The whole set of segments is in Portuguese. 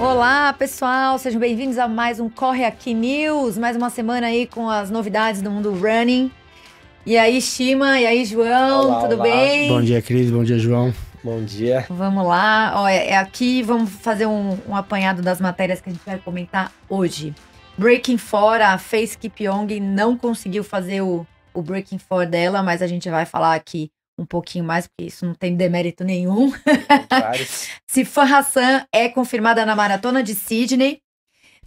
Olá, pessoal, sejam bem-vindos a mais um Corre Aqui News, mais uma semana aí com as novidades do mundo running. E aí, Shima, e aí, João, Olá, tudo olá. bem? Bom dia, Cris, bom dia, João. Bom dia. Vamos lá, ó, aqui vamos fazer um apanhado das matérias que a gente vai comentar hoje. Breaking 4, a Faith Kipyeong não conseguiu fazer o Breaking 4 dela, mas a gente vai falar aqui um pouquinho mais, porque isso não tem demérito nenhum. Sifan Hassan é confirmada na Maratona de Sydney.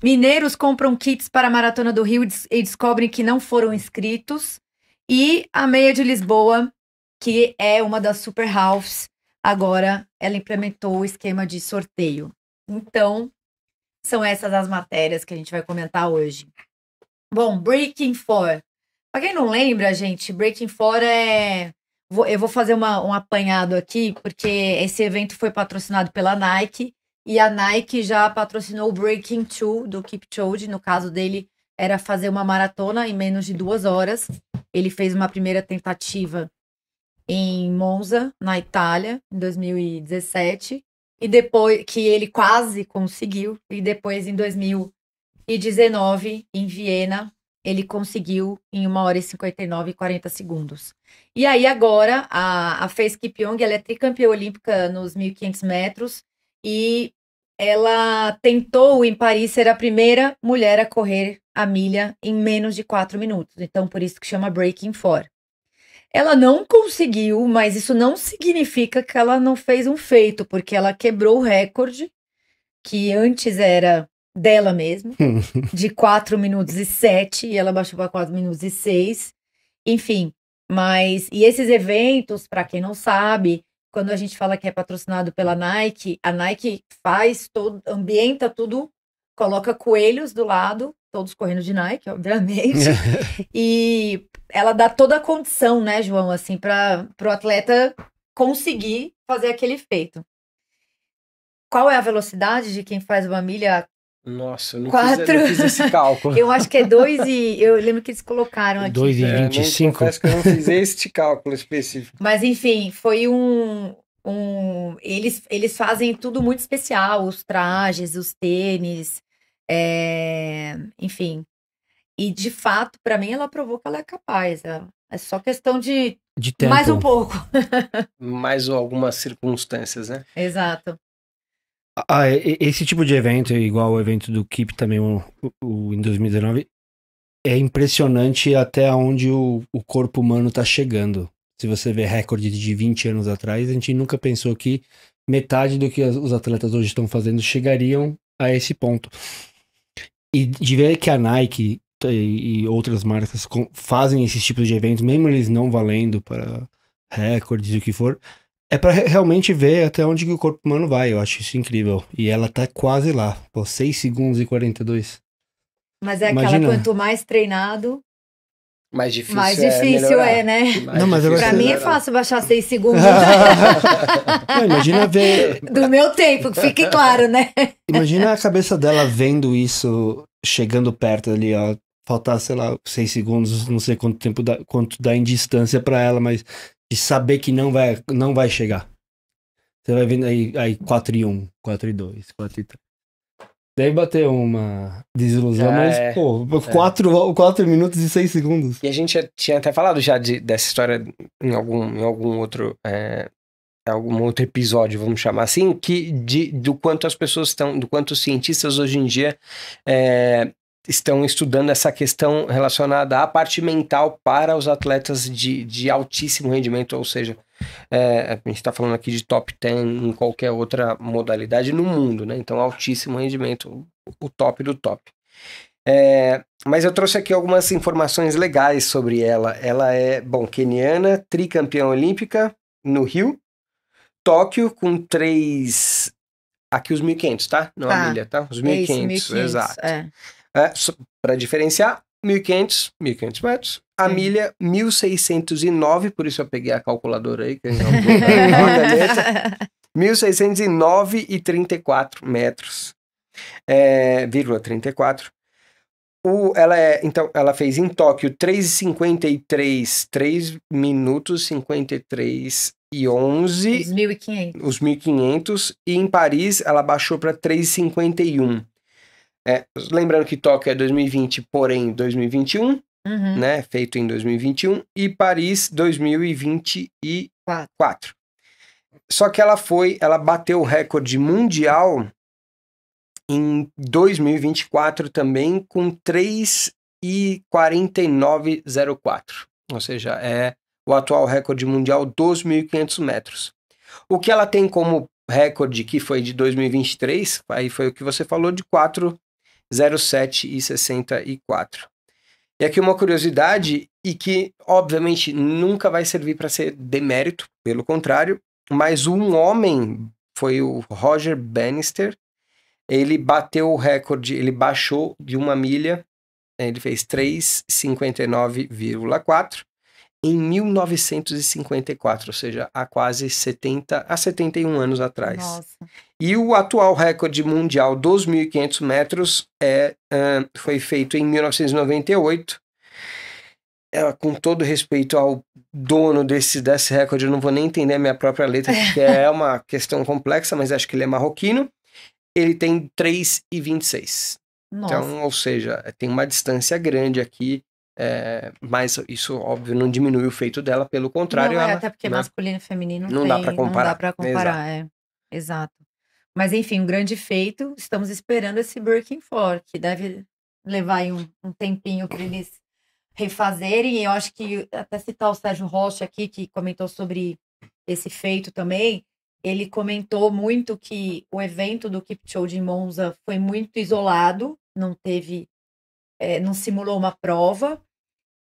Mineiros compram kits para a Maratona do Rio e descobrem que não foram inscritos. E a Meia de Lisboa, que é uma das super halves, agora ela implementou o esquema de sorteio. Então, são essas as matérias que a gente vai comentar hoje. Bom, Breaking 4. Para quem não lembra, gente, Breaking 4 é... Eu vou fazer um apanhado aqui, porque esse evento foi patrocinado pela Nike, e a Nike já patrocinou o Breaking 2 do Kipchoge. No caso dele, era fazer uma maratona em menos de 2 horas. Ele fez uma primeira tentativa em Monza, na Itália, em 2017, e depois que ele quase conseguiu, e depois em 2019, em Viena, ele conseguiu em 1 hora e 59 e 40 segundos. E aí agora, a Faith Kipyeong, ela é tricampeã olímpica nos 1.500 metros, e ela tentou em Paris ser a primeira mulher a correr a milha em menos de 4 minutos. Então, por isso que chama Breaking 4. Ela não conseguiu, mas isso não significa que ela não fez um feito, porque ela quebrou o recorde, que antes era dela mesmo, de 4 minutos e 7, e ela baixou para 4 minutos e 6. Enfim, mas... E esses eventos, para quem não sabe, quando a gente fala que é patrocinado pela Nike, a Nike faz todo, ambienta tudo, coloca coelhos do lado, todos correndo de Nike, obviamente, e ela dá toda a condição, né, João, assim, para o atleta conseguir fazer aquele feito. Qual é a velocidade de quem faz uma milha? Nossa, eu não fiz esse cálculo. Eu acho que é 2 e... Eu lembro que eles colocaram aqui. 2,25. Confesso que eu não fiz este cálculo específico. Mas, enfim, foi Eles fazem tudo muito especial, os trajes, os tênis, enfim. E, de fato, para mim, ela provou que ela é capaz. É só questão de tempo. Mais um pouco. Mais algumas circunstâncias, né? Exato. Esse tipo de evento, igual o evento do Kip também, em 2019, é impressionante até onde o corpo humano tá chegando. Se você vê recorde de 20 anos atrás, a gente nunca pensou que metade do que os atletas hoje estão fazendo chegariam a esse ponto. E de ver que a Nike e outras marcas fazem esses tipos de eventos, mesmo eles não valendo para recordes e o que for, é pra realmente ver até onde que o corpo humano vai. Eu acho isso incrível. E ela tá quase lá. Pô, 6 segundos e 42. Mas é aquela, quanto mais treinado, mais difícil, né? Não, mas agora pra mim é fácil baixar 6 segundos. Não, imagina ver... Do meu tempo, que fique claro, né? Imagina a cabeça dela vendo isso, chegando perto ali, ó. Faltar, sei lá, 6 segundos, não sei quanto tempo quanto dá em distância pra ela, mas de saber que não vai chegar. Você vai vendo aí 4-1, 4-2, 4-3. Daí bateu uma desilusão, mas, 4 minutos e 6 segundos. E a gente tinha até falado já dessa história em algum outro episódio, vamos chamar assim, do quanto as pessoas do quanto os cientistas hoje em dia estão estudando essa questão relacionada à parte mental para os atletas de altíssimo rendimento, ou seja, a gente está falando aqui de top 10 em qualquer outra modalidade no mundo, né? Então, altíssimo rendimento, o top do top. Mas eu trouxe aqui algumas informações legais sobre ela. Ela é, queniana, tricampeã olímpica no Rio, Tóquio com 3... Aqui os 1.500, tá? Não a milha, tá? Os 1.500, exato. Para diferenciar, 1.500 metros. A milha, 1.609, por isso eu peguei a calculadora aí, que a gente não 1.609 e 34 metros, 34. Então, ela fez em Tóquio 3:53, 3 minutos 53 e 11. Os 1.500. Os 1.500. E em Paris, ela baixou para 3:51. Lembrando que Tóquio é 2020, porém 2021, né? Feito em 2021. E Paris, 2024. Só que ela bateu o recorde mundial em 2024 também com 3:49,04. Ou seja, é o atual recorde mundial dos 1.500 metros. O que ela tem como recorde, que foi de 2023, aí foi o que você falou, de 4:07,64. E aqui uma curiosidade, e que obviamente nunca vai servir para ser demérito, pelo contrário, mas um homem, foi o Roger Bannister, ele bateu o recorde, ele baixou de 1 milha, ele fez 3:59,4 em 1954, ou seja, há quase 71 anos atrás. Nossa. E o atual recorde mundial dos 1.500 metros foi feito em 1998. Com todo respeito ao dono desse recorde, eu não vou nem entender a minha própria letra, porque é uma questão complexa, mas acho que ele é marroquino. Ele tem 3:26. Então, ou seja, tem uma distância grande aqui, mas isso, óbvio, não diminui o feito dela, pelo contrário. Não, ela, até porque masculino e feminino não dá para comparar. Não dá pra comparar, Exato. Mas enfim, um grande feito. Estamos esperando esse Breaking 4, que deve levar aí um tempinho para eles refazerem. E eu acho que, até citar o Sérgio Rocha aqui, que comentou sobre esse feito também, ele comentou muito que o evento do Kipchoge em Monza foi muito isolado, não simulou uma prova,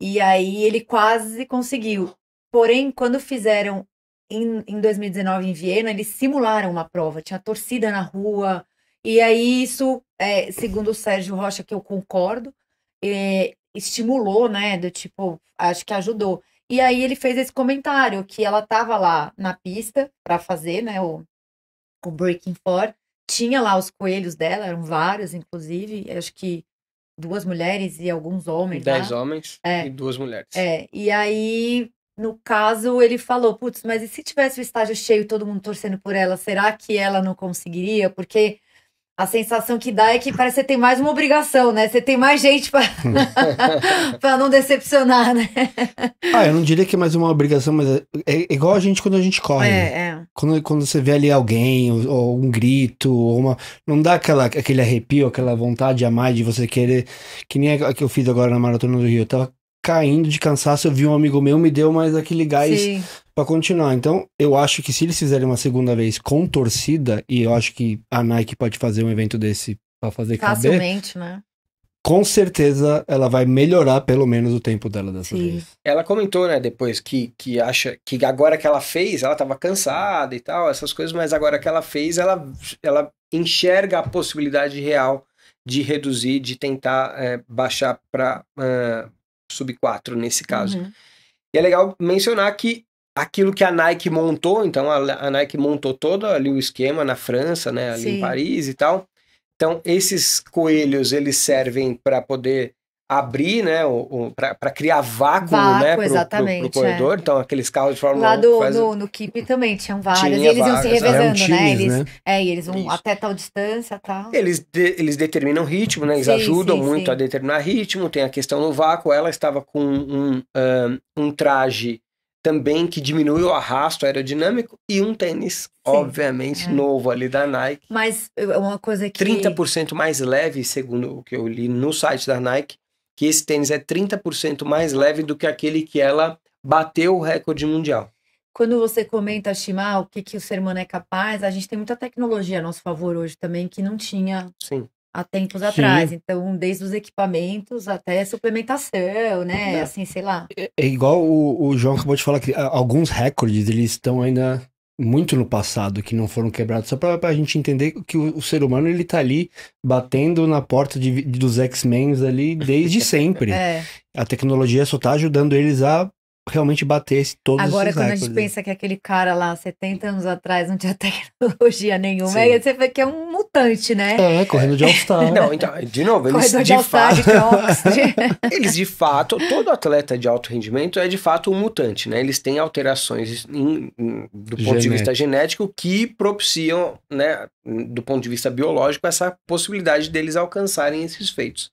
e aí ele quase conseguiu. Porém, quando fizeram em 2019 em Viena, eles simularam uma prova, tinha torcida na rua, e aí isso, segundo o Sérgio Rocha, que eu concordo, estimulou, né, do tipo, acho que ajudou. E aí ele fez esse comentário, que ela estava lá na pista para fazer, né, o Breaking 4, tinha lá os coelhos dela, eram vários, inclusive, acho que 2 mulheres e alguns homens. 10 homens e 2 mulheres. E aí, no caso, ele falou, putz, mas e se tivesse o estádio cheio, todo mundo torcendo por ela, será que ela não conseguiria? Porque a sensação que dá é que parece que você tem mais uma obrigação, né? Você tem mais gente para não decepcionar, né? Eu não diria que é mais uma obrigação, mas é igual a gente quando a gente corre. Quando você vê ali alguém, ou um grito, ou não dá aquele arrepio, aquela vontade a mais de você querer, que nem a que eu fiz agora na Maratona do Rio. Eu tava caindo de cansaço, eu vi um amigo meu, me deu mais aquele gás pra continuar. Então, eu acho que se eles fizerem uma segunda vez com torcida, e eu acho que a Nike pode fazer um evento desse pra fazer facilmente, caber, né? Com certeza ela vai melhorar pelo menos o tempo dela dessa vez. Ela comentou, né, depois que acha que agora que ela fez, ela tava cansada e tal, essas coisas, mas agora que ela fez, ela enxerga a possibilidade real de reduzir, de tentar baixar para sub 4 nesse caso. E é legal mencionar que aquilo que a Nike montou, então a Nike montou todo ali o esquema na França, né, ali em Paris e tal. Então esses coelhos, eles servem para poder abrir, né, para criar vácuo, né, pro corredor. Então aqueles carros de Fórmula 1 lá no Keep também tinham vários, e eles iam se revezando, né? E eles vão até tal distância, tal. Eles determinam ritmo, né? Eles ajudam muito a determinar ritmo. Tem a questão do vácuo. Ela estava com um traje também que diminui o arrasto aerodinâmico e um tênis, obviamente, novo ali da Nike. Mas uma coisa que... 30% mais leve, segundo o que eu li no site da Nike, que esse tênis é 30% mais leve do que aquele que ela bateu o recorde mundial. Quando você comenta, Shima, o que o ser humano é capaz, a gente tem muita tecnologia a nosso favor hoje também, que não tinha há tempos atrás. Então, desde os equipamentos até suplementação, né? Assim, sei lá. É igual o João acabou de falar, que alguns recordes, eles estão ainda muito no passado, que não foram quebrados. Só pra gente entender que o ser humano, ele tá ali batendo na porta dos X-Men ali desde sempre. A tecnologia só tá ajudando eles a realmente bater todos Agora, esses quando a recordes. gente pensa que aquele cara lá, 70 anos atrás, não tinha tecnologia nenhuma, Sim. aí você vê que é um mutante, né? Correndo de All-Star. Não, então, de novo, eles Corredor de de All-Star, fato, de Crocs. eles de fato, todo atleta de alto rendimento é de fato um mutante, né? Eles têm alterações do ponto de vista genético que propiciam, né, do ponto de vista biológico, essa possibilidade deles alcançarem esses feitos.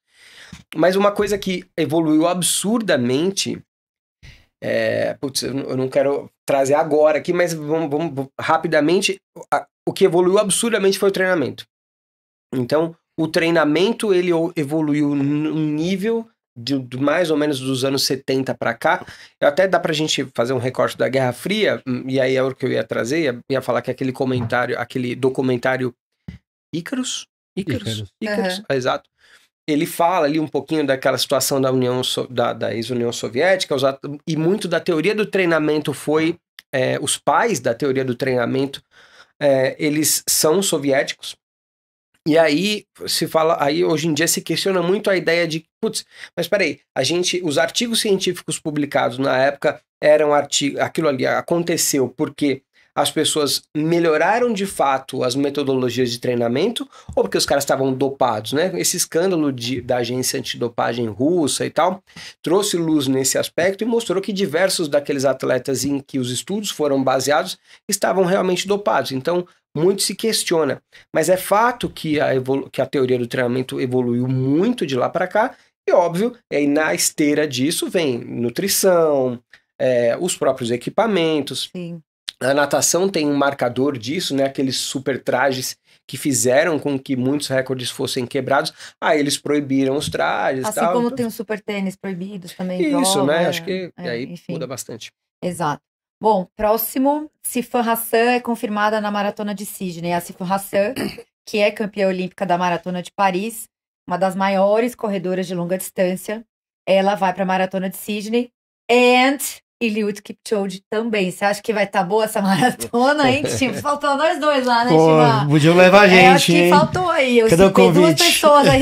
Mas uma coisa que evoluiu absurdamente, eu não quero trazer agora aqui, mas vamos rapidamente, o que evoluiu absurdamente foi o treinamento. Então, o treinamento, ele evoluiu num nível de mais ou menos dos anos 70 para cá. Até dá pra gente fazer um recorte da Guerra Fria, e aí é o que eu ia trazer, ia falar que aquele documentário Icarus? Exato. Ele fala ali um pouquinho daquela situação da da ex-União Soviética, e muito da teoria do treinamento foi, os pais da teoria do treinamento, eles são soviéticos. E aí hoje em dia se questiona muito a ideia de, mas peraí, os artigos científicos publicados na época aquilo ali aconteceu porque as pessoas melhoraram de fato as metodologias de treinamento ou porque os caras estavam dopados, né? Esse escândalo da agência antidopagem russa e tal trouxe luz nesse aspecto e mostrou que diversos daqueles atletas em que os estudos foram baseados estavam realmente dopados. Então, muito se questiona. Mas é fato que a teoria do treinamento evoluiu muito de lá para cá e, óbvio, na esteira disso vem nutrição, os próprios equipamentos. Sim. A natação tem um marcador disso, né? Aqueles super trajes que fizeram com que muitos recordes fossem quebrados. Eles proibiram os trajes e tal. Assim como tem os super tênis proibidos também. Isso, prova, né? Acho que aí enfim. muda bastante. Exato. Bom, próximo, Sifan Hassan é confirmada na Maratona de Sydney. A Sifan Hassan, que é campeã olímpica da Maratona de Paris, uma das maiores corredoras de longa distância, ela vai para a Maratona de Sydney. E Eliud Kipchoge também. Você acha que vai estar boa essa maratona, hein? Tipo, faltou nós dois lá, né, Chiva? Podiam levar a gente, acho que faltou aí. Cadê o convite? 2 pessoas aí.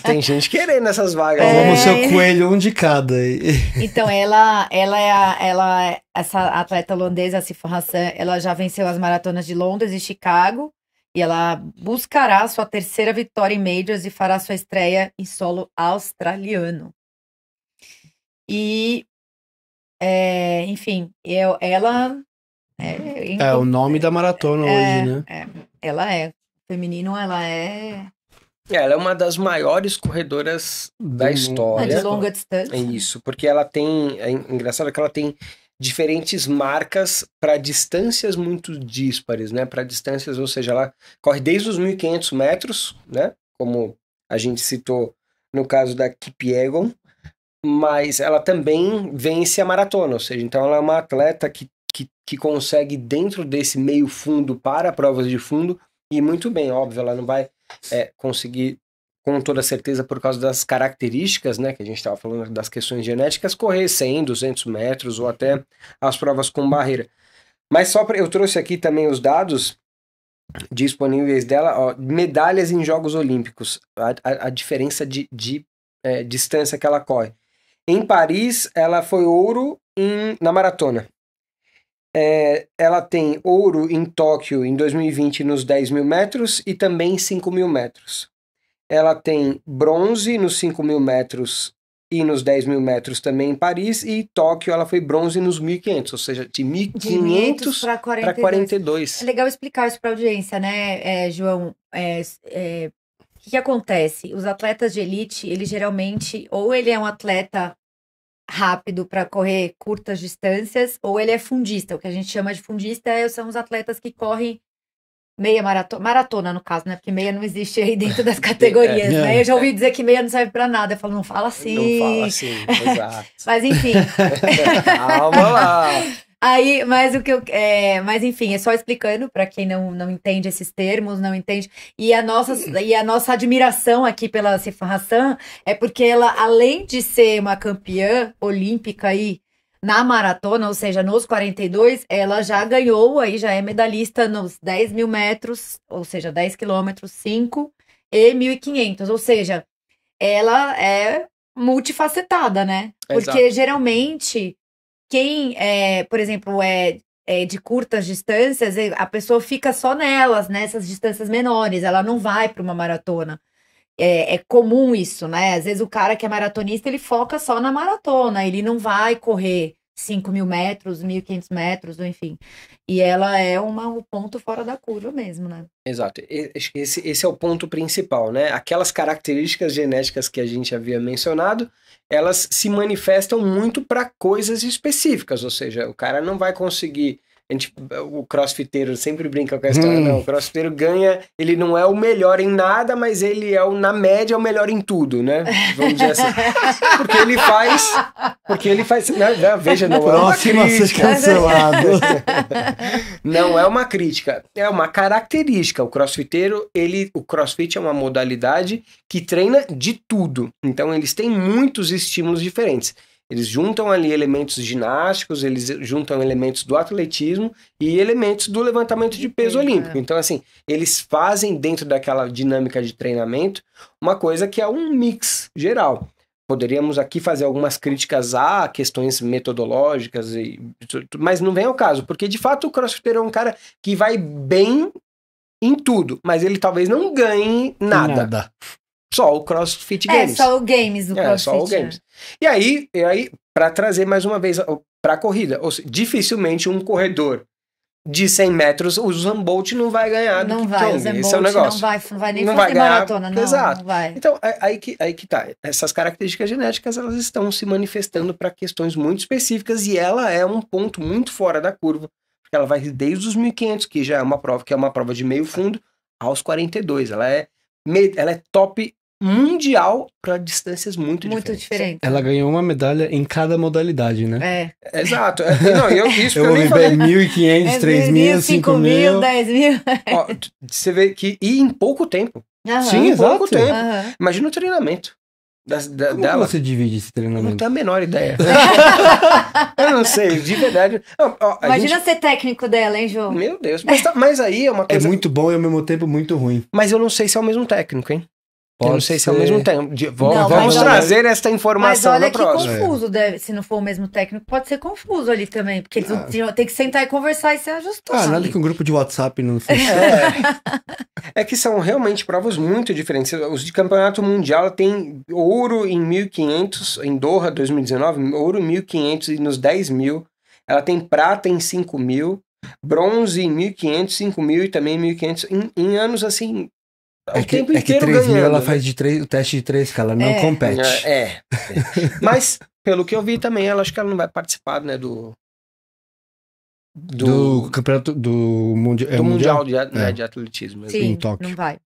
Tem gente querendo essas vagas. Vamos ser o coelho, um de cada. Então, essa atleta holandesa, a Sifan Hassan, ela já venceu as maratonas de Londres e Chicago. E ela buscará sua terceira vitória em Majors e fará sua estreia em solo australiano. E... enfim, ela é o nome da maratona hoje, né? Ela feminino, ela é uma das maiores corredoras da história. De longa distância. É isso, porque ela tem, engraçado que ela tem diferentes marcas para distâncias muito díspares, né? Para distâncias, ou seja, ela corre desde os 1.500 metros, né? Como a gente citou no caso da Kipyegon, mas ela também vence a maratona, ou seja, então ela é uma atleta que consegue dentro desse meio fundo para provas de fundo, e muito bem, óbvio, ela não vai conseguir com toda certeza por causa das características, né, que a gente estava falando das questões genéticas, correr 100, 200 metros ou até as provas com barreira. Mas eu trouxe aqui também os dados disponíveis dela, medalhas em Jogos Olímpicos, a diferença de distância que ela corre. Em Paris, ela foi ouro na maratona. Ela tem ouro em Tóquio em 2020 nos 10.000 metros e também em 5.000 metros. Ela tem bronze nos 5.000 metros e nos 10.000 metros também em Paris, e Tóquio ela foi bronze nos 1.500, ou seja, de 1.500 para 42. É legal explicar isso para a audiência, né, João? O que acontece? Os atletas de elite, ele geralmente, ou ele é um atleta rápido para correr curtas distâncias, ou ele é fundista. O que a gente chama de fundista são os atletas que correm meia maratona, no caso, né? Porque meia não existe aí dentro das categorias, né? Eu já ouvi dizer que meia não serve para nada. Eu falo, não fala assim. Não fala assim, exato. Mas enfim. Calma lá. Aí, mas enfim, é só explicando para quem não entende esses termos, não entende. E a nossa admiração aqui pela Sifan Hassan é porque ela, além de ser uma campeã olímpica aí na maratona, ou seja, nos 42, ela já ganhou, aí já é medalhista nos 10.000 metros, ou seja, 10 quilômetros, 5 e 1.500, ou seja, ela é multifacetada, né? Porque geralmente quem, por exemplo, de curtas distâncias, a pessoa fica só nelas, nessas distâncias menores, ela não vai para uma maratona. É comum isso, né? Às vezes o cara que é maratonista, ele foca só na maratona, ele não vai correr 5.000 metros, 1.500 metros, enfim. E ela é o ponto fora da curva mesmo, né? Exato. Esse é o ponto principal, né? Aquelas características genéticas que a gente havia mencionado, elas se manifestam muito para coisas específicas, ou seja, o cara não vai conseguir... o crossfiteiro sempre brinca com a história, não, o crossfiteiro ganha, ele não é o melhor em nada, mas ele na média, é o melhor em tudo, né? Vamos dizer assim. Porque ele faz, veja, não é uma crítica. Não é uma crítica, é uma característica. O crossfiteiro, o crossfit é uma modalidade que treina de tudo, então eles têm muitos estímulos diferentes. Eles juntam ali elementos ginásticos, eles juntam elementos do atletismo e elementos do levantamento de peso olímpico. Então, assim, eles fazem dentro daquela dinâmica de treinamento uma coisa que é um mix geral. Poderíamos aqui fazer algumas críticas a questões metodológicas, mas não vem ao caso, porque de fato o crossfiteiro é um cara que vai bem em tudo, mas ele talvez não ganhe nada. Só o CrossFit Games. Só o Games do CrossFit. Só o Games. E aí para trazer mais uma vez para a corrida, ou seja, dificilmente um corredor de 100 metros, o Usain Bolt não vai ganhar do Kipchoge. Esse é o negócio. Não vai nem fazer maratona, não. Exato. Não vai. Então, aí que tá. Essas características genéticas, elas estão se manifestando para questões muito específicas e ela é um ponto muito fora da curva, porque ela vai desde os 1.500, que já é uma prova de meio fundo, aos 42. Ela é top mundial para distâncias muito diferentes. Ela ganhou uma medalha em cada modalidade, né? Exato. Eu vou ver 1.500, 3.000, 5.000, 10.000. Você vê que em pouco tempo. Sim, exato. Pouco tempo. Imagina o treinamento Como dela. você divide esse treinamento? Não tenho a menor ideia. Eu não sei, de verdade. Imagina ser técnico dela, hein, João? Meu Deus. Mas aí é uma coisa... É muito bom e ao mesmo tempo muito ruim. Mas eu não sei se é o mesmo técnico, hein? Eu não sei se é o mesmo tempo. Não, vamos trazer esta informação na próxima. Mas olha que confuso, se não for o mesmo técnico, pode ser confuso ali também. Porque eles tem que sentar e conversar e se ajustar. Nada que um grupo de WhatsApp não funciona. É que são realmente provas muito diferentes. Os de campeonato mundial tem ouro em 1.500, em Doha 2019, ouro em 1.500 e nos 10.000. Ela tem prata em 5.000, bronze em 1.500, 5.000 e também 1.500. Em anos assim... O tempo inteiro 3.000 ganhando, ela faz o teste de 3K, ela não compete. Mas, pelo que eu vi também, ela acho que ela não vai participar, né, do campeonato do Mundial de Atletismo. Sim, em Tóquio. não vai.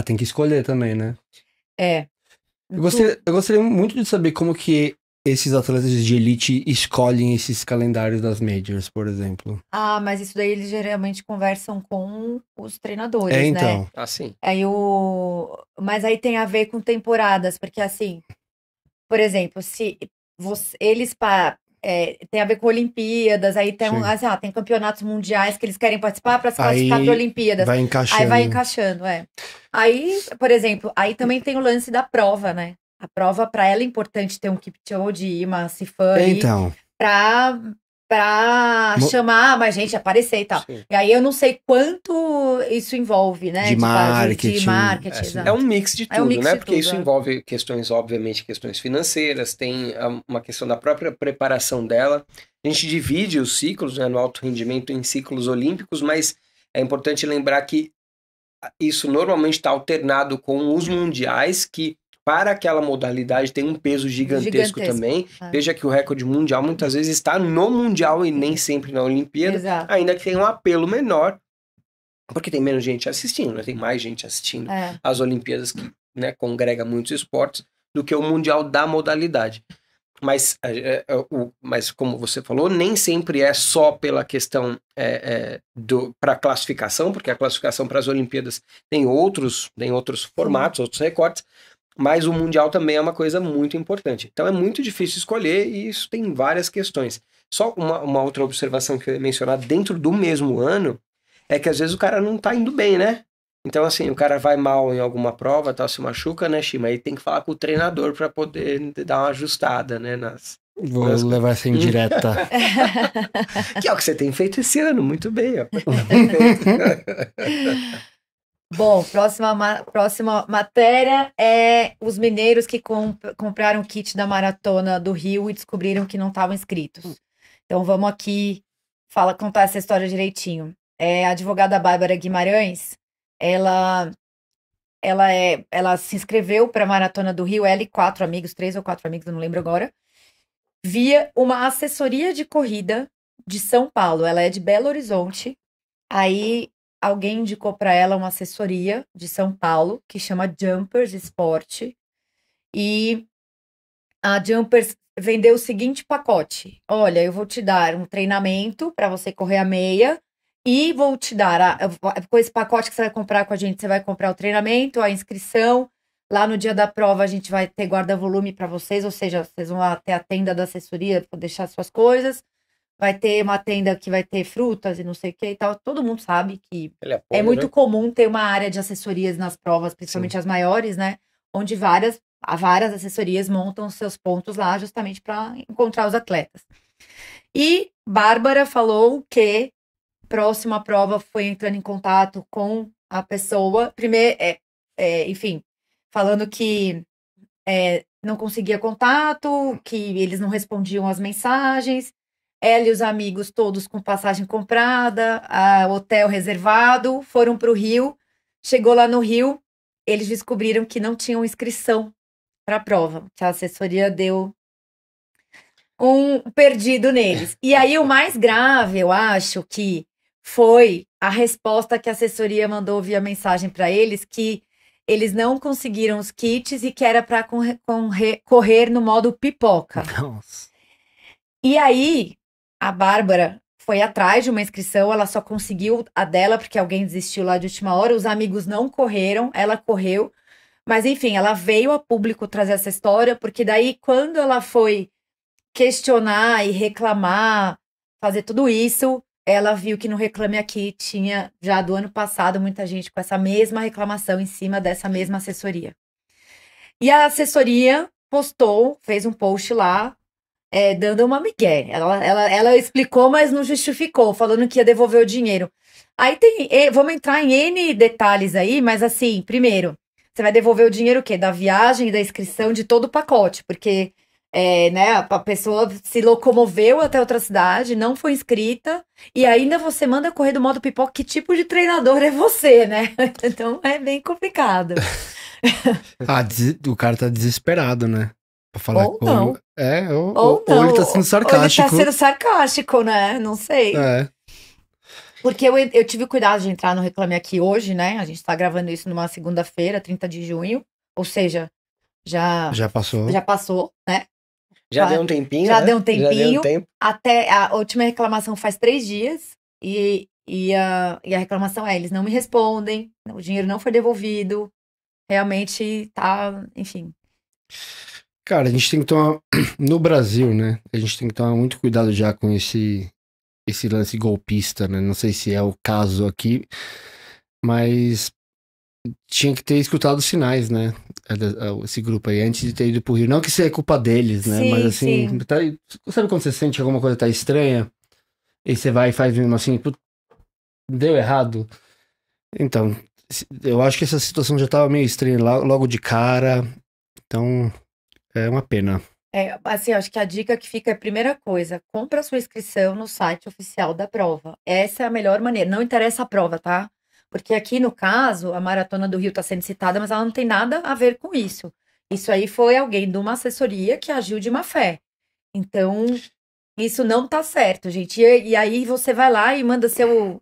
Tem que escolher também, né? Eu gostaria muito de saber como que esses atletas de elite escolhem esses calendários das majors, por exemplo. Mas isso daí eles geralmente conversam com os treinadores, então. né? Assim. Mas aí tem a ver com temporadas, porque assim, por exemplo, se eles tem a ver com Olimpíadas, aí tem tem campeonatos mundiais que eles querem participar para se classificar para Olimpíadas. Vai encaixando. Aí vai encaixando, Aí, por exemplo, aí também tem o lance da prova, né? A prova, para ela, é importante ter um Kipchoge e uma Sifan pra chamar mais gente, aparecer e tal. Sim. E aí eu não sei quanto isso envolve, né? De marketing. É um mix de tudo, né? Porque isso envolve envolve questões, obviamente, questões financeiras, tem uma questão da própria preparação dela. A gente divide os ciclos, né, no alto rendimento em ciclos olímpicos, mas é importante lembrar que isso normalmente está alternado com os mundiais, que para aquela modalidade tem um peso gigantesco. Também. Veja que o recorde mundial muitas vezes está no mundial e nem sempre na Olimpíada. Exato. Ainda que tenha um apelo menor, porque tem menos gente assistindo, né? Tem mais gente assistindo as Olimpíadas, que, né, congrega muitos esportes, do que o mundial da modalidade. Mas como você falou, nem sempre é só pela questão para classificação, porque a classificação para as Olimpíadas tem outros formatos, outros recortes, mas o Mundial também é uma coisa muito importante. Então é muito difícil escolher e isso tem várias questões. Só uma outra observação que eu ia mencionar dentro do mesmo ano é que às vezes o cara não tá indo bem, né? Então assim, o cara vai mal em alguma prova, tal, se machuca, né, Shima? Aí tem que falar com o treinador para poder dar uma ajustada, né, Vou levar essa indireta. Que é o que você tem feito esse ano, muito bem. Ó. Bom, próxima matéria é os mineiros que compraram o kit da Maratona do Rio e descobriram que não estavam inscritos. Então vamos aqui contar essa história direitinho. A advogada Bárbara Guimarães, ela se inscreveu para a Maratona do Rio, ela e 3 ou 4 amigos, eu não lembro agora, via uma assessoria de corrida de São Paulo. Ela é de Belo Horizonte. Aí alguém indicou para ela uma assessoria de São Paulo que chama Jumpers Sport. E a Jumpers vendeu o seguinte pacote: olha, eu vou te dar um treinamento para você correr a meia e vou te dar com esse pacote que você vai comprar com a gente, você vai comprar o treinamento, a inscrição. Lá no dia da prova a gente vai ter guarda-volume para vocês, ou seja, vocês vão lá ter a tenda da assessoria para deixar suas coisas. Vai ter uma tenda que vai ter frutas e não sei o que e tal. Todo mundo sabe que é muito comum ter uma área de assessorias nas provas, principalmente as maiores, né? Onde várias assessorias montam seus pontos lá justamente para encontrar os atletas. E Bárbara falou que próxima prova foi entrando em contato com a pessoa. Primeiro, enfim, falando que não conseguia contato, que eles não respondiam as mensagens. Ela e os amigos todos com passagem comprada, hotel reservado, foram para o Rio. Chegou lá no Rio, eles descobriram que não tinham inscrição para a prova, que a assessoria deu um perdido neles. E aí o mais grave, eu acho, que foi a resposta que a assessoria mandou via mensagem para eles, que eles não conseguiram os kits e que era para correr no modo pipoca. Nossa. E aí a Bárbara foi atrás de uma inscrição, ela só conseguiu a dela porque alguém desistiu lá de última hora, os amigos não correram, ela correu, mas enfim, ela veio a público trazer essa história, porque daí quando ela foi questionar e reclamar, fazer tudo isso, ela viu que no Reclame Aqui tinha, já do ano passado, muita gente com essa mesma reclamação em cima dessa mesma assessoria. E a assessoria fez um post lá, dando uma migué. Ela explicou, mas não justificou, falando que ia devolver o dinheiro. Aí vamos entrar em N detalhes aí, mas assim, primeiro, você vai devolver o dinheiro o quê? Da viagem e da inscrição de todo o pacote, porque né, a pessoa se locomoveu até outra cidade, não foi inscrita, e ainda você manda correr do modo pipoca. Que tipo de treinador é você, né? Então é bem complicado. O cara tá desesperado, né? Pra falar ou não. Ou ele tá sendo sarcástico. Ou ele tá sendo sarcástico, né? Não sei. Porque eu tive cuidado de entrar no Reclame Aqui hoje, né? A gente tá gravando isso numa segunda-feira, 30 de junho. Ou seja, já passou, né? Já deu um tempinho, Já né? deu um tempinho. Já deu um tempo. Até a última reclamação faz 3 dias. E a reclamação eles não me respondem, o dinheiro não foi devolvido. Realmente tá, enfim. Cara, a gente tem que tomar, no Brasil, né, a gente tem que tomar muito cuidado já com esse lance golpista, né, não sei se é o caso aqui, mas tinha que ter escutado os sinais, né, esse grupo aí, antes de ter ido pro Rio. Não que isso é culpa deles, né, mas assim, sabe quando você sente que alguma coisa tá estranha, e você vai e faz mesmo assim, deu errado? Então, eu acho que essa situação já tava meio estranha logo de cara, então... É uma pena. Assim, eu acho que a dica que fica é a primeira coisa: compra a sua inscrição no site oficial da prova. Essa é a melhor maneira. Não interessa a prova, tá? Porque aqui, no caso, a Maratona do Rio tá sendo citada, mas ela não tem nada a ver com isso. Isso aí foi alguém de uma assessoria que agiu de má fé. Então, isso não tá certo, gente. E aí você vai lá e manda seu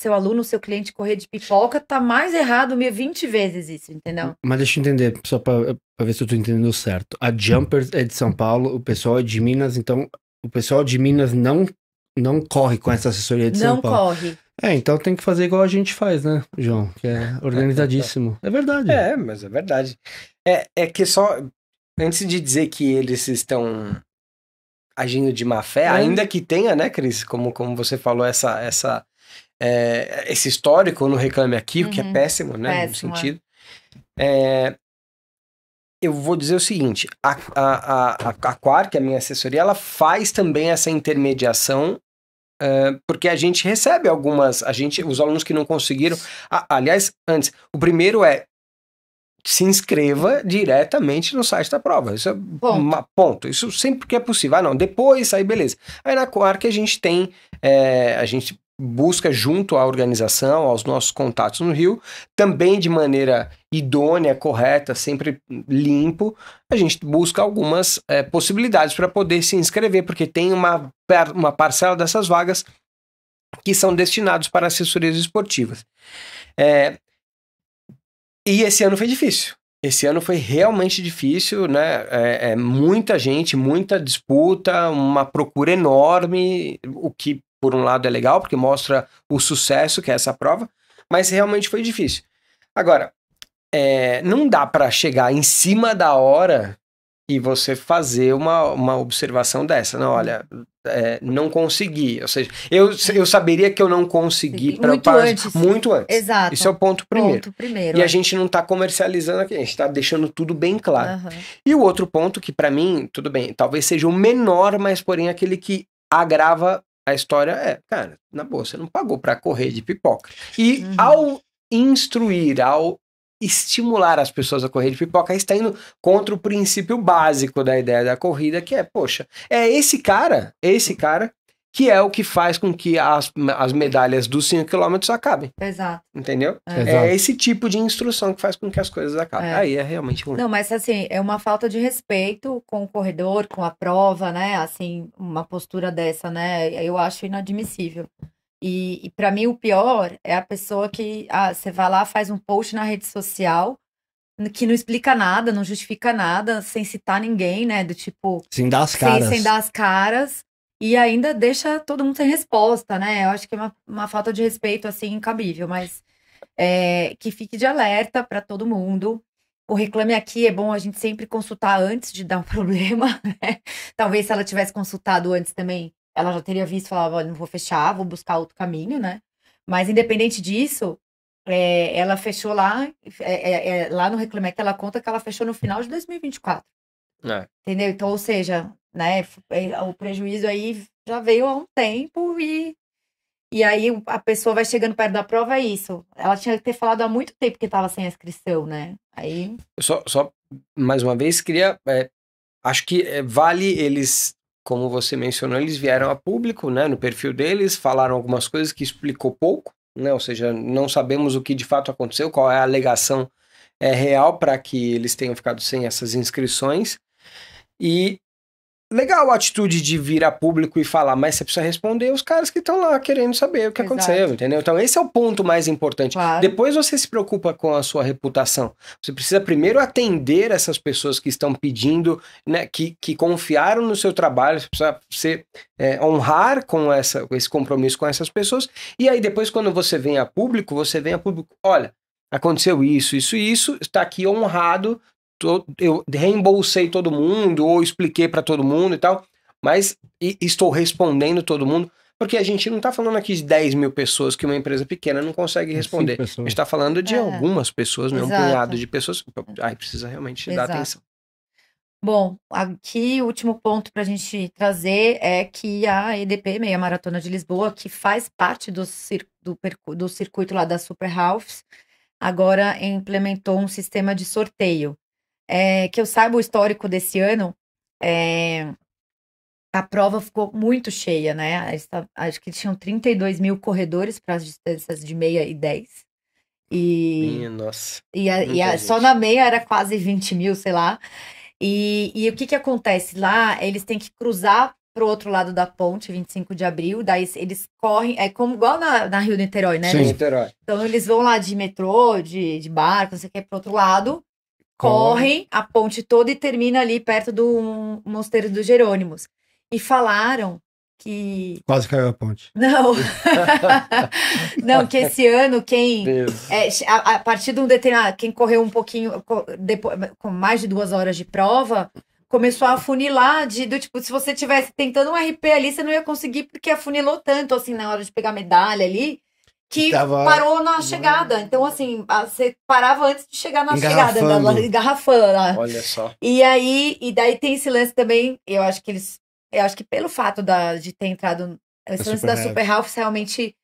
aluno, seu cliente correr de pipoca, tá mais errado 20 vezes isso, entendeu? Mas deixa eu entender, só pra ver se eu tô entendendo certo. A Jumpers é de São Paulo, o pessoal é de Minas, então o pessoal de Minas não corre com essa assessoria de São Paulo. Não corre. Então tem que fazer igual a gente faz, né, João? Que é organizadíssimo. É verdade. Mas é verdade. É que só, antes de dizer que eles estão agindo de má fé, ainda que tenha, né, Cris, como você falou, esse histórico no Reclame Aqui, o que é péssimo, né? Péssimo, no sentido. Eu vou dizer o seguinte, a Quark, a minha assessoria, ela faz também essa intermediação, porque a gente recebe os alunos que não conseguiram, aliás, antes, o primeiro se inscreva diretamente no site da prova, isso é ponto, isso sempre que é possível, não, depois, aí beleza. Aí na Quark a gente tem, a gente busca junto à organização, aos nossos contatos no Rio, também de maneira idônea, correta, sempre limpo, a gente busca algumas possibilidades para poder se inscrever, porque tem uma parcela dessas vagas que são destinados para assessorias esportivas. E esse ano foi difícil. Esse ano foi realmente difícil, né? Muita gente, muita disputa, uma procura enorme, o que por um lado é legal, porque mostra o sucesso que é essa prova, mas realmente foi difícil. Agora, não dá para chegar em cima da hora e você fazer uma observação dessa. Não, olha, não consegui. Ou seja, eu saberia que eu não consegui muito antes. Exato. Isso é o ponto primeiro. E a gente não está comercializando aqui, a gente está deixando tudo bem claro. E o outro ponto que para mim, tudo bem, talvez seja o menor, mas porém aquele que agrava a história cara, na boa, você não pagou para correr de pipoca. E ao instruir, ao estimular as pessoas a correr de pipoca, está indo contra o princípio básico da ideia da corrida, que poxa, esse cara que é o que faz com que as medalhas dos 5 km acabem. Exato. Entendeu? É esse tipo de instrução que faz com que as coisas acabem. Aí é realmente ruim. Não, mas assim, é uma falta de respeito com o corredor, com a prova, né? Assim, uma postura dessa, né? Eu acho inadmissível. E para mim o pior é a pessoa que você vai lá, faz um post na rede social que não explica nada, não justifica nada, sem citar ninguém, né? Do tipo... Sem dar as caras. Sem dar as caras. E ainda deixa todo mundo sem resposta, né? Eu acho que é uma falta de respeito, assim, incabível. Mas que fique de alerta para todo mundo. O Reclame Aqui é bom a gente sempre consultar antes de dar um problema, né? Talvez se ela tivesse consultado antes também, ela já teria visto e falado, olha, não vou fechar, vou buscar outro caminho, né? Mas independente disso, ela fechou lá, lá no Reclame Aqui, ela conta que ela fechou no final de 2024. Entendeu? Então, ou seja, né, o prejuízo aí já veio há um tempo e aí a pessoa vai chegando perto da prova, é isso. Ela tinha que ter falado há muito tempo que estava sem inscrição, né? Aí... Só mais uma vez, queria... acho que vale eles... Como você mencionou, eles vieram a público, né, no perfil deles, falaram algumas coisas que explicou pouco, né, ou seja, não sabemos o que de fato aconteceu, qual é a alegação real para que eles tenham ficado sem essas inscrições. E legal a atitude de vir a público e falar, mas você precisa responder os caras que estão lá querendo saber o que aconteceu, entendeu? Então esse é o ponto mais importante. Claro. Depois você se preocupa com a sua reputação. Você precisa primeiro atender essas pessoas que estão pedindo, né, que confiaram no seu trabalho, você precisa honrar com esse compromisso com essas pessoas, e aí depois quando você vem a público, olha, aconteceu isso, está aqui honrado, eu reembolsei todo mundo, ou expliquei para todo mundo e tal, mas estou respondendo todo mundo, porque a gente não está falando aqui de 10 mil pessoas que uma empresa pequena não consegue responder. A gente está falando de algumas pessoas, né? Um punhado de pessoas. Aí precisa realmente dar atenção. Bom, aqui o último ponto para a gente trazer é que a EDP, Meia Maratona de Lisboa, que faz parte do circuito lá da Super Halves, agora implementou um sistema de sorteio. Que eu saiba o histórico desse ano, a prova ficou muito cheia, né? Acho que tinham 32 mil corredores para as distâncias de meia e 10. Nossa. Só na meia era quase 20 mil, sei lá. E o que acontece? Lá, eles têm que cruzar pro outro lado da ponte, 25 de abril, daí eles correm, como igual na Rio-Niterói, né? Sim, Niterói. Então, eles vão lá de metrô, de barco, não sei o que, pro outro lado, correm a ponte toda e termina ali perto do Mosteiro dos Jerônimos. E falaram que... Quase caiu a ponte. Não. Não, que esse ano a partir de um determinado... Quem correu um pouquinho, depois, com mais de 2 horas de prova, começou a afunilar do tipo, se você estivesse tentando um RP ali, você não ia conseguir porque afunilou tanto, assim, na hora de pegar medalha ali, que parou na chegada. Então, assim, você parava antes de chegar na chegada, engarrafando. Olha só. E daí tem esse lance também, eu acho que pelo fato de ter entrado, esse lance da Super Half realmente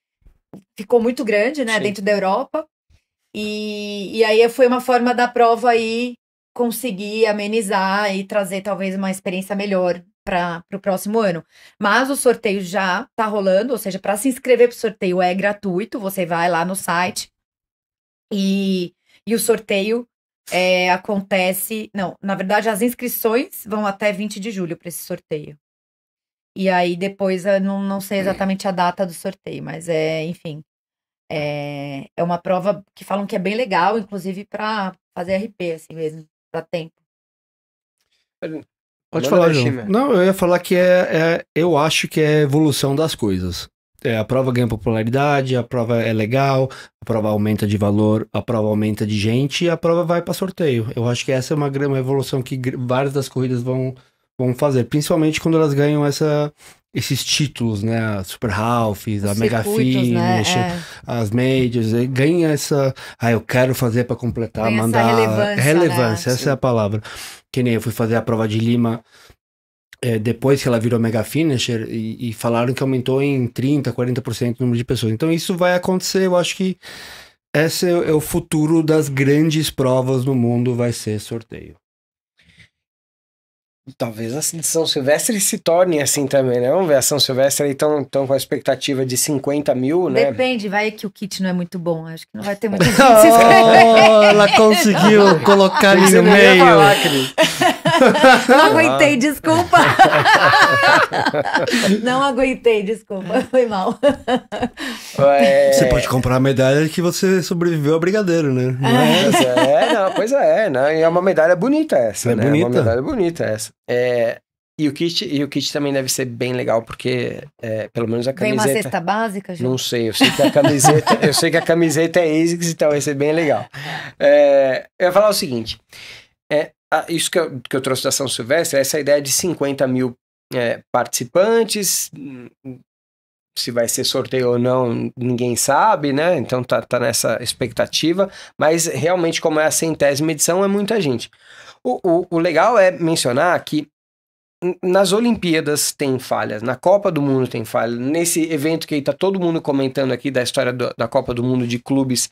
ficou muito grande, né, dentro da Europa. E aí foi uma forma da prova aí conseguir amenizar e trazer talvez uma experiência melhor para o próximo ano. Mas o sorteio já tá rolando, ou seja, para se inscrever para o sorteio é gratuito, você vai lá no site e o sorteio acontece... Não, na verdade as inscrições vão até 20 de julho para esse sorteio. E aí depois eu não sei exatamente a data do sorteio, mas enfim... É uma prova que falam que é bem legal, inclusive para fazer RP, assim mesmo, para tempo. Pode falar, João. Não, eu ia falar que eu acho que é a evolução das coisas. A prova ganha popularidade, a prova é legal, a prova aumenta de valor, a prova aumenta de gente e a prova vai para sorteio. Eu acho que essa é uma evolução que várias das corridas vão fazer, principalmente quando elas ganham esses títulos, né? A Super Half, a Mega Finish, né? As Majors, ganha essa... eu quero fazer para completar, ganha mandar... Essa relevância, né? essa é a palavra. Que nem eu fui fazer a prova de Lima depois que ela virou Mega Finisher e falaram que aumentou em 30%, 40% o número de pessoas. Então isso vai acontecer, eu acho que esse é o futuro das grandes provas no mundo, vai ser sorteio. Talvez a São Silvestre se torne assim também, né? Vamos ver, a São Silvestre estão com a expectativa de 50 mil, né? Depende, vai que o kit não é muito bom. Acho que não vai ter muita gente se inscrever. Ela conseguiu colocar ali no meio. Não aguentei, desculpa. Não aguentei, desculpa. Foi mal. Você pode comprar a medalha que você sobreviveu ao brigadeiro, né? Pois é, né? E é uma medalha bonita essa, né? Bonita. É uma medalha bonita essa. E o kit também deve ser bem legal, porque pelo menos a camiseta... Vem uma cesta básica, Ju? Não sei, eu sei que a camiseta é ASICS, então vai ser bem legal. Eu ia falar o seguinte, isso que eu trouxe da São Silvestre, essa ideia de 50 mil participantes, se vai ser sorteio ou não, ninguém sabe, né? Então tá nessa expectativa, mas realmente como é a 100ª edição, é muita gente. O legal é mencionar que nas Olimpíadas tem falhas, na Copa do Mundo tem falhas, nesse evento que aí tá todo mundo comentando aqui da história da Copa do Mundo de clubes,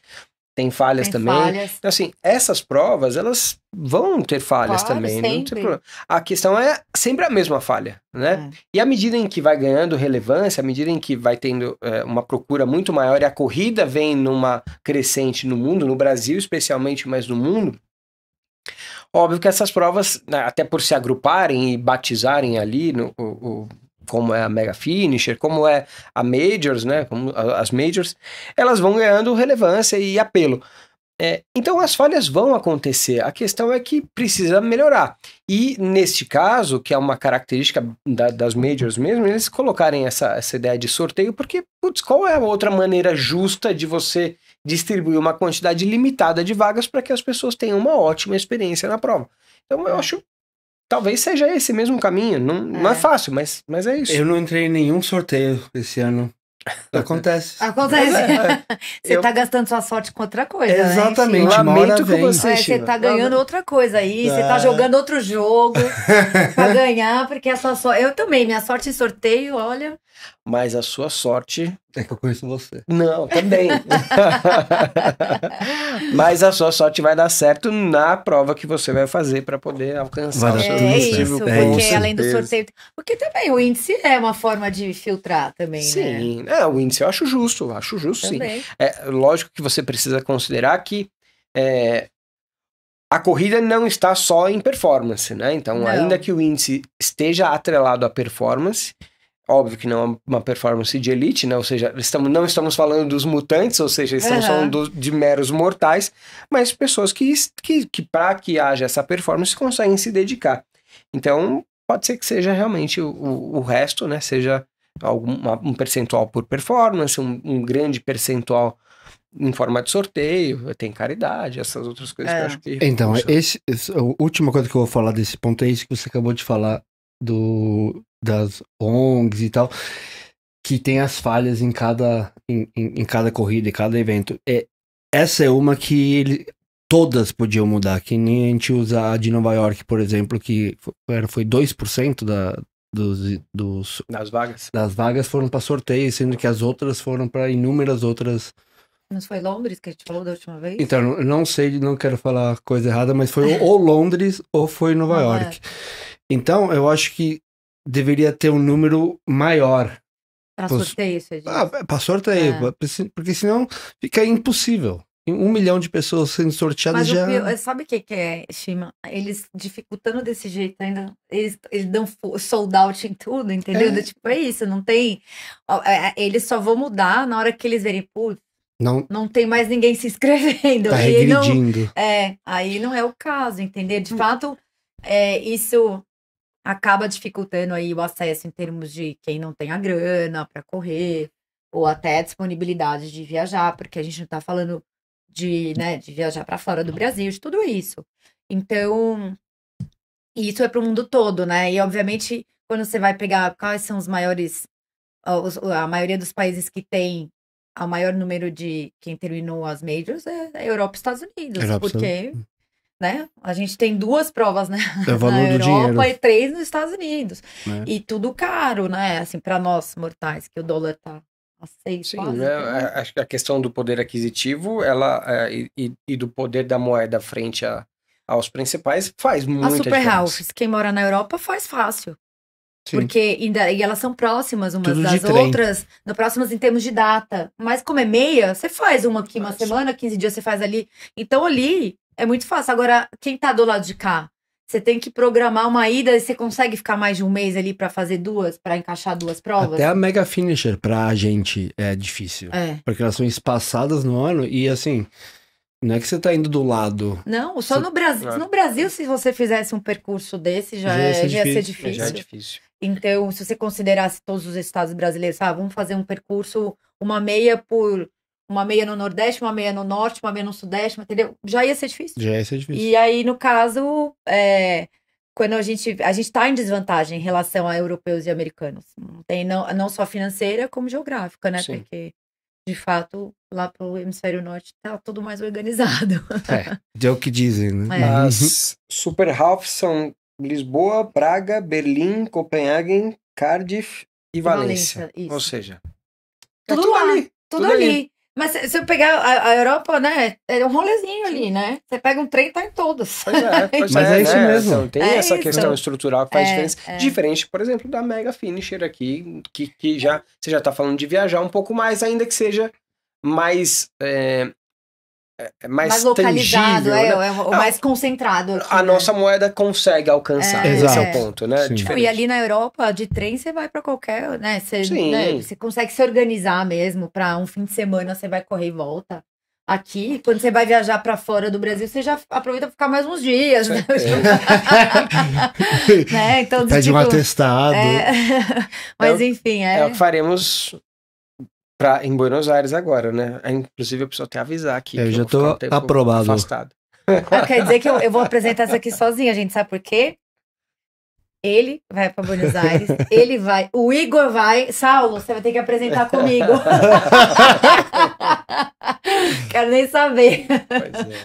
tem falhas também. Então, assim, essas provas, elas vão ter falhas também. Não tem problema. A questão é sempre a mesma falha, né? E à medida em que vai ganhando relevância, à medida em que vai tendo uma procura muito maior e a corrida vem numa crescente no mundo, no Brasil especialmente, mas no mundo, óbvio que essas provas, até por se agruparem e batizarem ali, como é a Mega Finisher, como é a Majors, né? Como as Majors, elas vão ganhando relevância e apelo. Então as falhas vão acontecer. A questão é que precisa melhorar. E neste caso, que é uma característica das Majors mesmo, eles colocarem essa ideia de sorteio, porque, qual é a outra maneira justa de você distribuir uma quantidade limitada de vagas para que as pessoas tenham uma ótima experiência na prova? Então eu acho, talvez seja esse mesmo caminho. Não é fácil, mas é isso. Eu não entrei em nenhum sorteio esse ano. Acontece. Você tá gastando sua sorte com outra coisa, exatamente, né? Lamento com você tá ganhando outra coisa aí, você tá jogando outro jogo pra ganhar, porque a sua sorte... Eu também, minha sorte em sorteio, olha... Mas a sua sorte... É que eu conheço você. Não, também. Mas a sua sorte vai dar certo na prova que você vai fazer para poder alcançar o seu objetivo. Porque além do sorteio... Porque também o índice é uma forma de filtrar também, sim, né? O índice eu acho justo também. Sim. Lógico que você precisa considerar que a corrida não está só em performance, né? Então, ainda que o índice esteja atrelado à performance... Óbvio que não é uma performance de elite, né? Ou seja, não estamos falando dos mutantes, ou seja, estamos falando de meros mortais, mas pessoas que para que haja essa performance conseguem se dedicar. Então, pode ser que seja realmente o resto, né? Seja um percentual por performance, um grande percentual em forma de sorteio, tem caridade, essas outras coisas que eu acho que... Então, a última coisa que eu vou falar desse ponto é isso que você acabou de falar das ONGs e tal. que tem as falhas em cada corrida, em cada evento. Essa é uma que todas podiam mudar, que nem a gente usa a de Nova York, por exemplo, que foi 2% das vagas foram para sorteio, sendo que as outras foram para inúmeras outras. Não foi Londres que a gente falou da última vez? Então, eu não sei, não quero falar coisa errada, mas foi ou Londres ou foi Nova York. Então, eu acho que deveria ter um número maior. Para sorteio, você diz? Para sorteio, porque senão fica impossível. 1 milhão de pessoas sendo sorteadas já... Mas sabe o que é, Shima? Eles dificultando desse jeito ainda, eles dão sold out em tudo, entendeu? Tipo, é isso, não tem... Eles só vão mudar na hora que eles verem, putz, não tem mais ninguém se inscrevendo. Tá regredindo. Aí não é o caso, entendeu? De fato, isso acaba dificultando aí o acesso em termos de quem não tem a grana para correr, ou até a disponibilidade de viajar, porque a gente não tá falando de viajar para fora do Brasil, de tudo isso. Então, isso é para o mundo todo, né? E, obviamente, quando você vai pegar quais são os maiores... A maioria dos países que tem o maior número de quem terminou as majors é a Europa e Estados Unidos. Porque, né? A gente tem 2 provas, né? Na Europa e 3 nos Estados Unidos. E tudo caro, né? Assim, para nós mortais, que o dólar tá... Sim, acho que a questão do poder aquisitivo e do poder da moeda frente aos principais faz muita diferença. A Super Halves, quem mora na Europa faz fácil. Sim. Porque e elas são próximas umas das outras, próximas em termos de data. Mas como é meia, você faz uma aqui uma semana, 15 dias você faz ali. Então ali é muito fácil. Agora, quem tá do lado de cá? Você tem que programar uma ida e você consegue ficar mais de um mês ali pra fazer para encaixar 2 provas? Até a Mega Finisher pra gente é difícil. Porque elas são espaçadas no ano e assim, não é que você tá indo do lado. Não, só no Brasil. No Brasil, se você fizesse um percurso desse, já ia ser difícil. Já é difícil. Então, se você considerasse todos os estados brasileiros, vamos fazer um percurso, uma meia no Nordeste, uma meia no Norte, uma meia no Sudeste, entendeu? Já ia ser difícil. E aí, no caso, quando a gente tá em desvantagem em relação a europeus e americanos. Não só financeira, como geográfica, né? Sim. Porque, de fato, lá pro hemisfério norte tá tudo mais organizado. É o que dizem, né? As Super Half são Lisboa, Praga, Berlim, Copenhagen, Cardiff e Valência. Ou seja, tudo ali. Mas se eu pegar a Europa, né, é um rolezinho ali, né? Você pega um trem e tá em todos. Mas é isso mesmo. Então, tem essa questão estrutural que faz diferença. Diferente, por exemplo, da Mega Finisher aqui, que você já tá falando de viajar um pouco mais, ainda que seja mais localizado, tangível, né? mais concentrado aqui, a nossa moeda consegue alcançar, esse é o ponto, né? E ali na Europa, de trem, você vai pra qualquer, né? Você consegue se organizar mesmo, pra um fim de semana você vai correr e volta. Aqui, quando você vai viajar pra fora do Brasil, você já aproveita pra ficar mais uns dias, né? Então, pede um atestado. Mas enfim, é o que faremos em Buenos Aires agora, né? Inclusive, eu preciso até avisar aqui. Eu já tô aprovado. Afastado. Quer dizer que eu vou apresentar essa aqui sozinha, gente. Sabe por quê? Ele vai pra Buenos Aires, ele vai, o Igor vai. Saulo, você vai ter que apresentar comigo. Quero nem saber.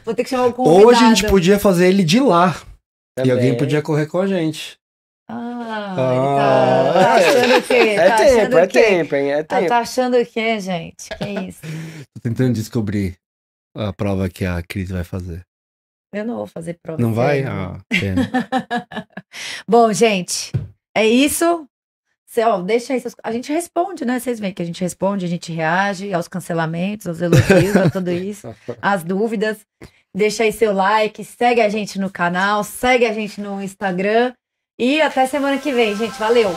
Vou ter que chamar o convidado. Ou a gente podia fazer ele de lá. Também. E alguém podia correr com a gente. Ele tá achando o quê? Tempo, hein? É tempo. Tá achando o quê, gente? Que isso? Tô tentando descobrir a prova que a Cris vai fazer. Eu não vou fazer prova. Não vai? Pena. Bom, gente, é isso. Deixa aí. A gente responde, né? Vocês veem que a gente responde, a gente reage aos cancelamentos, aos elogios, a tudo isso, às dúvidas. Deixa aí seu like, segue a gente no canal, segue a gente no Instagram. E até semana que vem, gente. Valeu!